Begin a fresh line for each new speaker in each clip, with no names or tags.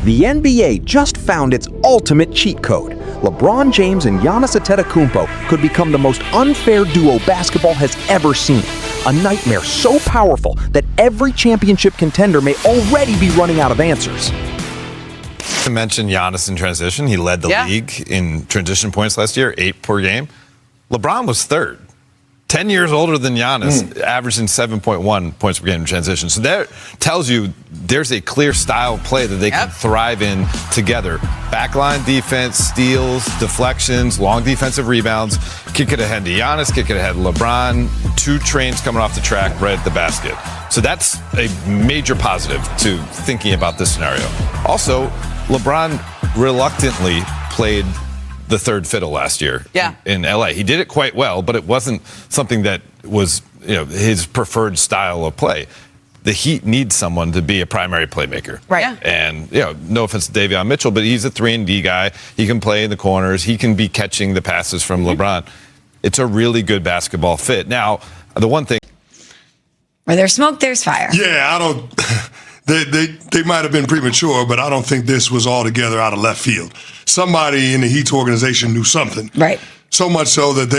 The NBA just found its ultimate cheat code. LeBron James and Giannis Antetokounmpo could become the most unfair duo basketball has ever seen. A nightmare so powerful that every championship contender may already be running out of answers.
To mention Giannis in transition, he led the league in transition points last year, 8 per game. LeBron was third. 10 years older than Giannis, averaging 7.1 points per game in transition. So that tells you there's a clear style of play that they can thrive in together. Backline defense, steals, deflections, long defensive rebounds, kick it ahead to Giannis, kick it ahead to LeBron, 2 trains coming off the track right at the basket. So that's a major positive to thinking about this scenario. Also, LeBron reluctantly played the third fiddle last year in LA. He did it quite well, but it wasn't something that was, his preferred style of play. The Heat needs someone to be a primary playmaker.
Right. Yeah.
And, no offense to Davion Mitchell, but he's a 3-and-D guy. He can play in the corners. He can be catching the passes from LeBron. It's a really good basketball fit. Now, the one thing.
Where there's smoke, there's fire.
Yeah, I don't. They might have been premature, but I don't think this was altogether out of left field. Somebody in the Heat's organization knew something.
Right.
So much so that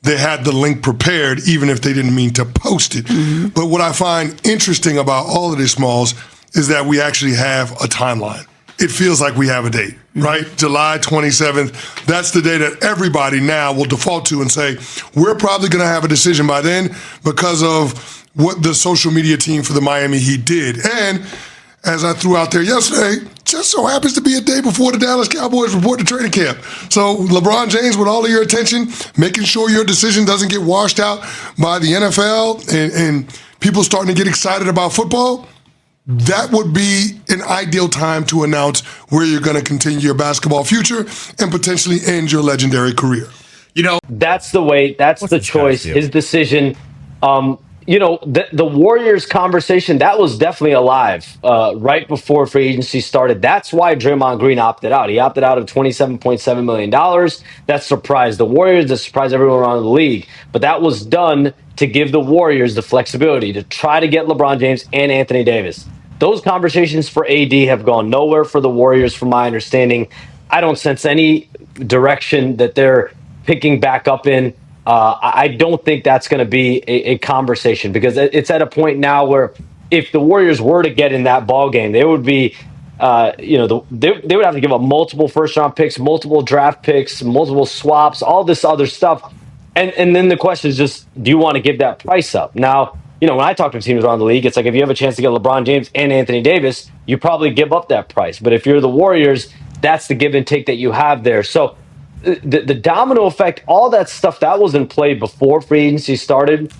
they had the link prepared, even if they didn't mean to post it. Mm-hmm. But what I find interesting about all of this, Smalls, is that we actually have a timeline. It feels like we have a date, right? July 27th. That's the day that everybody now will default to and say, we're probably going to have a decision by then because of what the social media team for the Miami Heat did. And as I threw out there yesterday, just so happens to be a day before the Dallas Cowboys report to training camp. So LeBron James, with all of your attention, making sure your decision doesn't get washed out by the NFL and people starting to get excited about football, that would be an ideal time to announce where you're going to continue your basketball future and potentially end your legendary career.
That's the way, that's the choice, his decision. The Warriors conversation, that was definitely alive right before free agency started. That's why Draymond Green opted out. He opted out of $27.7 million. That surprised the Warriors, that surprised everyone around the league. But that was done to give the Warriors the flexibility to try to get LeBron James and Anthony Davis. Those conversations for AD have gone nowhere for the Warriors, from my understanding. I don't sense any direction that they're picking back up in. I don't think that's going to be a conversation, because it's at a point now where if the Warriors were to get in that ball game, they would be, they would have to give up multiple first-round picks, multiple draft picks, multiple swaps, all this other stuff. And then the question is just, do you want to give that price up? Now, when I talk to teams around the league, it's like if you have a chance to get LeBron James and Anthony Davis, you probably give up that price. But if you're the Warriors, that's the give and take that you have there. So the domino effect, all that stuff that was in play before free agency started.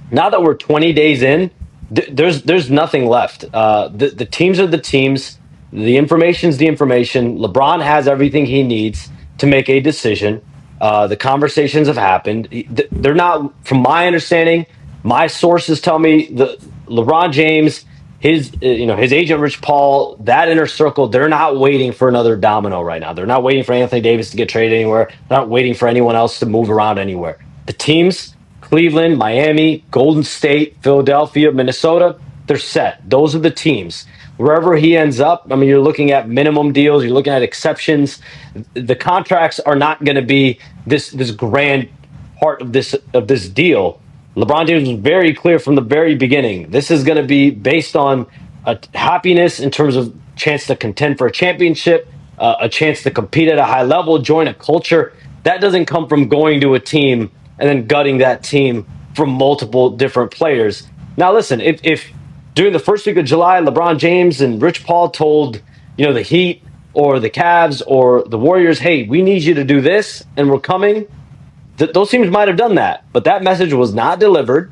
Now that we're 20 days in, there's nothing left. The teams are the teams. The information's the information. LeBron has everything he needs to make a decision. The conversations have happened. They're not, from my understanding, my sources tell me the LeBron James, his agent Rich Paul, that inner circle, they're not waiting for another domino right now. They're not waiting for Anthony Davis to get traded anywhere. They're not waiting for anyone else to move around anywhere. The teams, Cleveland, Miami, Golden State, Philadelphia, Minnesota, they're set. Those are the teams. Wherever he ends up, you're looking at minimum deals, you're looking at exceptions. The contracts are not going to be this grand part of this deal. LeBron James was very clear from the very beginning. This is going to be based on happiness in terms of chance to contend for a championship, a chance to compete at a high level, join a culture. That doesn't come from going to a team and then gutting that team from multiple different players. Now, listen, if during the first week of July, LeBron James and Rich Paul told, the Heat or the Cavs or the Warriors, hey, we need you to do this and we're coming, those teams might have done that, but that message was not delivered.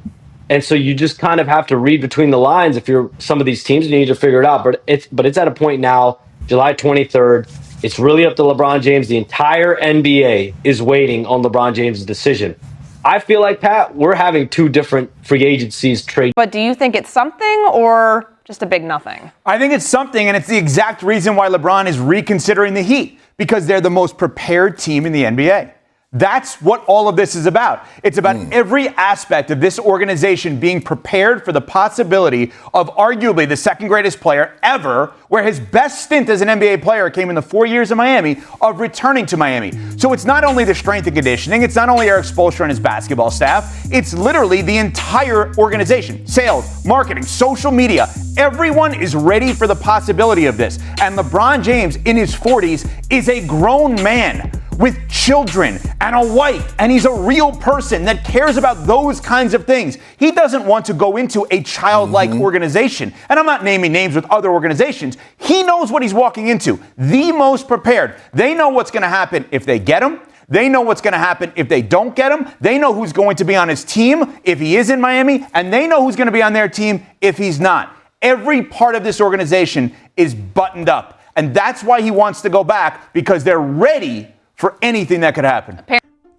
And so you just kind of have to read between the lines. If you're some of these teams, you need to figure it out. But it's at a point now, July 23rd, it's really up to LeBron James. The entire NBA is waiting on LeBron James' decision. I feel like, Pat, we're having 2 different free agencies trade.
But do you think it's something or just a big nothing?
I think it's something, and it's the exact reason why LeBron is reconsidering the Heat, because they're the most prepared team in the NBA. That's what all of this is about. It's about every aspect of this organization being prepared for the possibility of arguably the second greatest player ever, where his best stint as an NBA player came in the 4 years in Miami, of returning to Miami. So it's not only the strength and conditioning, it's not only Eric Spoelstra and his basketball staff, it's literally the entire organization. Sales, marketing, social media, everyone is ready for the possibility of this. And LeBron James, in his 40s, is a grown man with children and a wife, and he's a real person that cares about those kinds of things. He doesn't want to go into a childlike organization. And I'm not naming names with other organizations. He knows what he's walking into. The most prepared. They know what's going to happen if they get him. They know what's going to happen if they don't get him. They know who's going to be on his team if he is in Miami, and they know who's going to be on their team if he's not. Every part of this organization is buttoned up. And that's why he wants to go back, because they're ready for anything that could happen.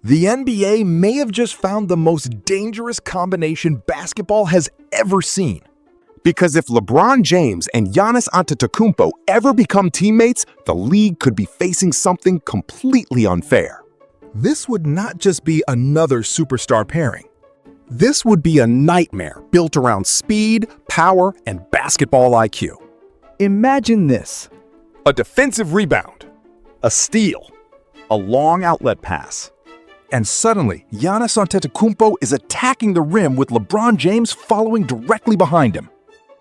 The NBA may have just found the most dangerous combination basketball has ever seen. Because if LeBron James and Giannis Antetokounmpo ever become teammates, the league could be facing something completely unfair. This would not just be another superstar pairing. This would be a nightmare built around speed, power, and basketball IQ. Imagine this: a defensive rebound, a steal, a long outlet pass. And suddenly, Giannis Antetokounmpo is attacking the rim with LeBron James following directly behind him.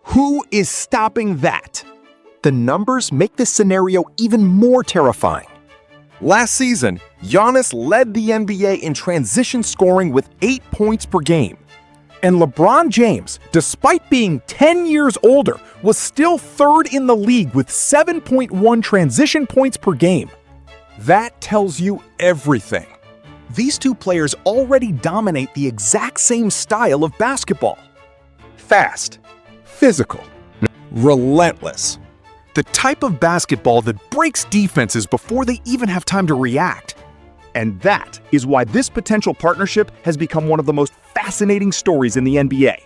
Who is stopping that? The numbers make this scenario even more terrifying. Last season, Giannis led the NBA in transition scoring with 8 points per game. And LeBron James, despite being 10 years older, was still third in the league with 7.1 transition points per game. That tells you everything. These two players already dominate the exact same style of basketball. Fast, physical, relentless. The type of basketball that breaks defenses before they even have time to react. And that is why this potential partnership has become one of the most fascinating stories in the NBA.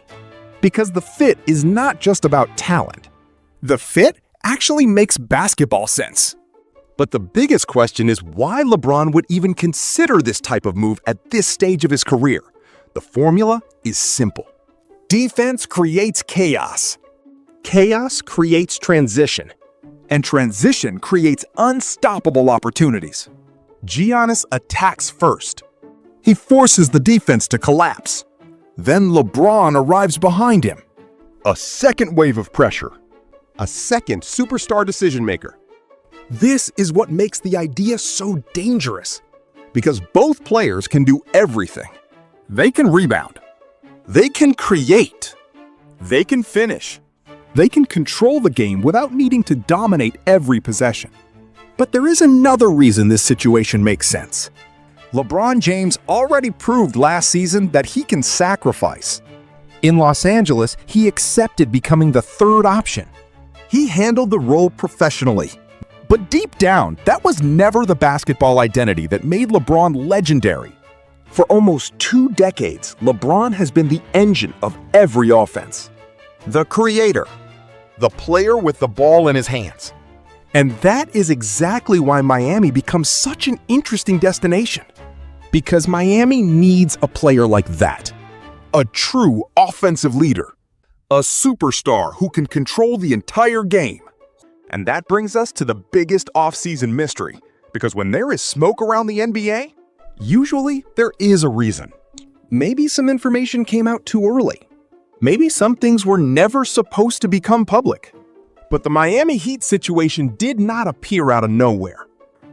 Because the fit is not just about talent. The fit actually makes basketball sense. But the biggest question is why LeBron would even consider this type of move at this stage of his career. The formula is simple. Defense creates chaos. Chaos creates transition. And transition creates unstoppable opportunities. Giannis attacks first. He forces the defense to collapse. Then LeBron arrives behind him. A second wave of pressure. A second superstar decision maker. This is what makes the idea so dangerous, because both players can do everything. They can rebound. They can create. They can finish. They can control the game without needing to dominate every possession. But there is another reason this situation makes sense. LeBron James already proved last season that he can sacrifice. In Los Angeles, he accepted becoming the third option. He handled the role professionally. But deep down, that was never the basketball identity that made LeBron legendary. For almost 2 decades, LeBron has been the engine of every offense. The creator. The player with the ball in his hands. And that is exactly why Miami becomes such an interesting destination. Because Miami needs a player like that. A true offensive leader. A superstar who can control the entire game. And that brings us to the biggest offseason mystery, because when there is smoke around the NBA, usually there is a reason. Maybe some information came out too early. Maybe some things were never supposed to become public. But the Miami Heat situation did not appear out of nowhere.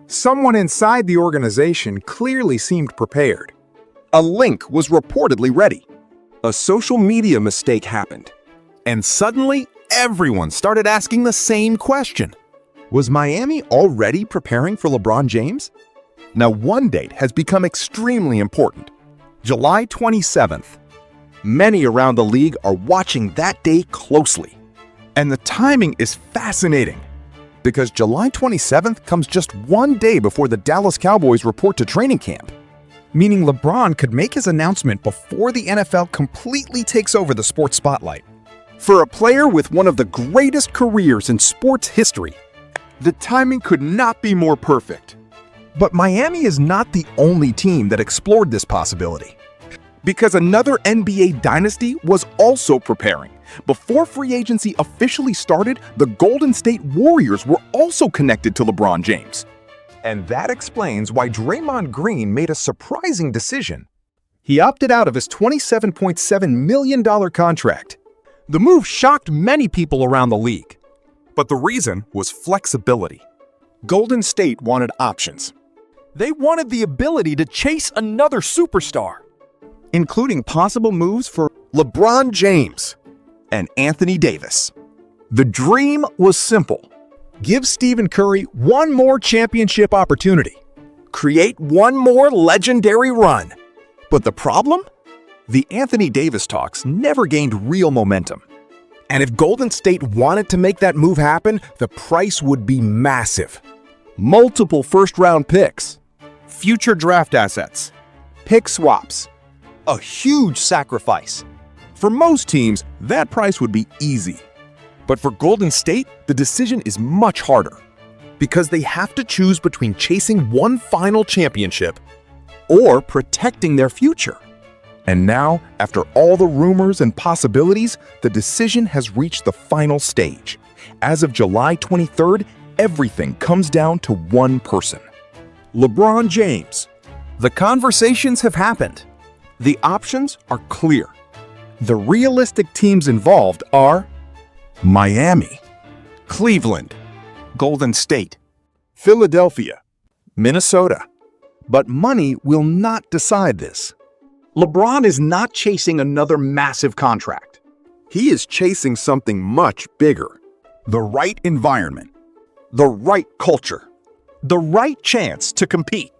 Someone inside the organization clearly seemed prepared. A link was reportedly ready. A social media mistake happened. And suddenly, everyone started asking the same question. Was Miami already preparing for LeBron James? Now, one date has become extremely important. July 27th. Many around the league are watching that day closely. And the timing is fascinating, because July 27th comes just one day before the Dallas Cowboys report to training camp, meaning LeBron could make his announcement before the NFL completely takes over the sports spotlight. For a player with one of the greatest careers in sports history, the timing could not be more perfect. But Miami is not the only team that explored this possibility. Because another NBA dynasty was also preparing. Before free agency officially started, the Golden State Warriors were also connected to LeBron James. And that explains why Draymond Green made a surprising decision. He opted out of his $27.7 million contract. The move shocked many people around the league. But the reason was flexibility. Golden State wanted options. They wanted the ability to chase another superstar, including possible moves for LeBron James and Anthony Davis. The dream was simple. Give Stephen Curry one more championship opportunity. Create one more legendary run. But the problem? The Anthony Davis talks never gained real momentum. And if Golden State wanted to make that move happen, the price would be massive. Multiple first-round picks, future draft assets, pick swaps, a huge sacrifice. For most teams, that price would be easy. But for Golden State, the decision is much harder because they have to choose between chasing one final championship or protecting their future. And now, after all the rumors and possibilities, the decision has reached the final stage. As of July 23rd, everything comes down to one person: LeBron James. The conversations have happened. The options are clear. The realistic teams involved are Miami, Cleveland, Golden State, Philadelphia, Minnesota. But money will not decide this. LeBron is not chasing another massive contract. He is chasing something much bigger. The right environment, the right culture, the right chance to compete.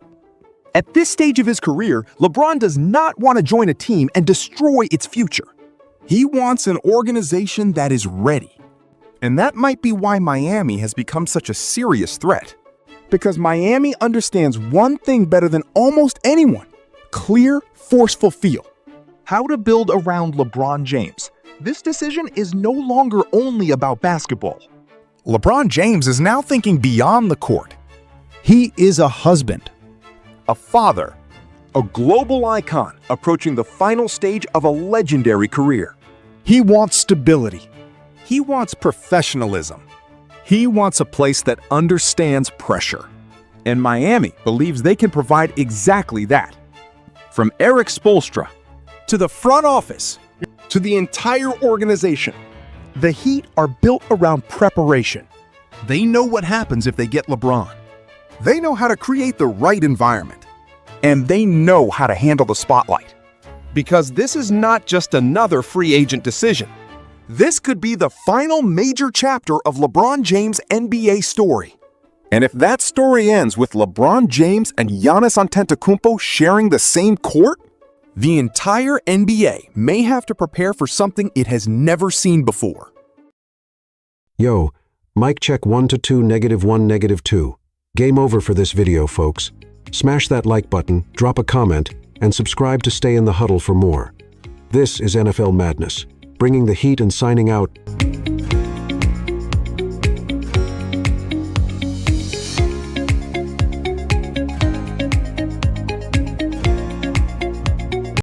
At this stage of his career, LeBron does not want to join a team and destroy its future. He wants an organization that is ready. And that might be why Miami has become such a serious threat. Because Miami understands one thing better than almost anyone: clear, forceful feel. How to build around LeBron James. This decision is no longer only about basketball. LeBron James is now thinking beyond the court. He is a husband, a father, a global icon approaching the final stage of a legendary career. He wants stability. He wants professionalism. He wants a place that understands pressure. And Miami believes they can provide exactly that. From Eric Spoelstra to the front office to the entire organization, the Heat are built around preparation. They know what happens if they get LeBron. They know how to create the right environment. And they know how to handle the spotlight. Because this is not just another free agent decision. This could be the final major chapter of LeBron James' NBA story. And if that story ends with LeBron James and Giannis Antetokounmpo sharing the same court, the entire NBA may have to prepare for something it has never seen before.
Yo, mic check 1 to 2, -1, -2. Game over for this video, folks. Smash that like button, drop a comment, and subscribe to stay in the huddle for more. This is NFL Madness, bringing the heat and signing out.